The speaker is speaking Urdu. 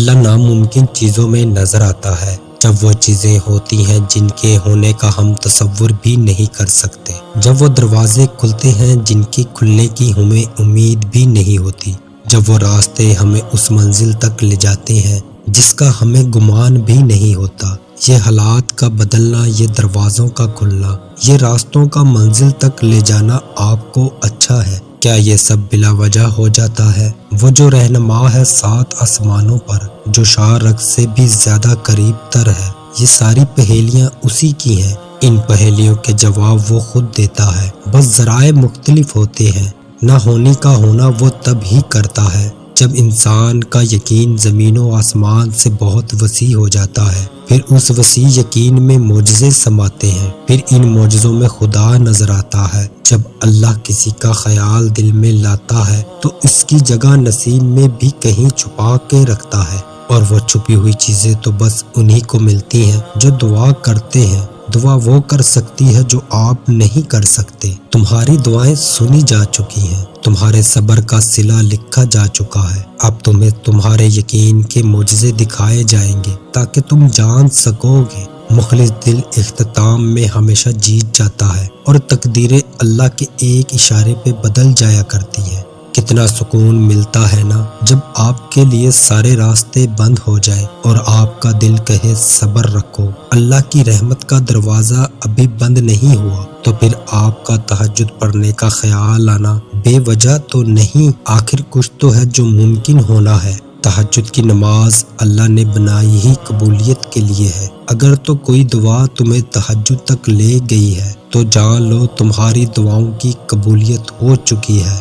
اللہ ناممکن چیزوں میں نظر آتا ہے جب وہ چیزیں ہوتی ہیں جن کے ہونے کا ہم تصور بھی نہیں کر سکتے، جب وہ دروازے کھلتے ہیں جن کے کھلنے کی ہمیں امید بھی نہیں ہوتی، جب وہ راستے ہمیں اس منزل تک لے جاتے ہیں جس کا ہمیں گمان بھی نہیں ہوتا۔ یہ حالات کا بدلنا، یہ دروازوں کا کھلنا، یہ راستوں کا منزل تک لے جانا آپ کو اچھا ہے؟ کیا یہ سب بلا وجہ ہو جاتا ہے؟ وہ جو رہنما ہے 7 آسمانوں پر، جو شارق سے بھی زیادہ قریب تر ہے، یہ ساری پہیلیاں اسی کی ہیں۔ ان پہیلیوں کے جواب وہ خود دیتا ہے، بس ذرائع مختلف ہوتے ہیں۔ نہ ہونے کا ہونا وہ تب ہی کرتا ہے جب انسان کا یقین زمین و آسمان سے بہت وسیع ہو جاتا ہے۔ پھر اس وسیع یقین میں معجزے سماتے ہیں، پھر ان معجزوں میں خدا نظر آتا ہے۔ جب اللہ کسی کا خیال دل میں لاتا ہے تو اس کی جگہ نصیب میں بھی کہیں چھپا کے رکھتا ہے، اور وہ چھپی ہوئی چیزیں تو بس انہی کو ملتی ہیں جو دعا کرتے ہیں۔ دعا وہ کر سکتی ہے جو آپ نہیں کر سکتے۔ تمہاری دعائیں سنی جا چکی ہیں، تمہارے صبر کا صلہ لکھا جا چکا ہے۔ اب تمہیں تمہارے یقین کے معجزے دکھائے جائیں گے تاکہ تم جان سکو گے۔ مخلص دل اختتام میں ہمیشہ جیت جاتا ہے، اور تقدیریں اللہ کے ایک اشارے پہ بدل جایا کرتی ہیں۔ کتنا سکون ملتا ہے نا جب آپ کے لیے سارے راستے بند ہو جائے اور آپ کا دل کہے صبر رکھو، اللہ کی رحمت کا دروازہ ابھی بند نہیں ہوا۔ تو پھر آپ کا تہجد پڑھنے کا خیال آنا بے وجہ تو نہیں، آخر کچھ تو ہے جو ممکن ہونا ہے۔ تہجد کی نماز اللہ نے بنائی ہی قبولیت کے لیے ہے۔ اگر تو کوئی دعا تمہیں تہجد تک لے گئی ہے تو جان لو تمہاری دعاؤں کی قبولیت ہو چکی ہے۔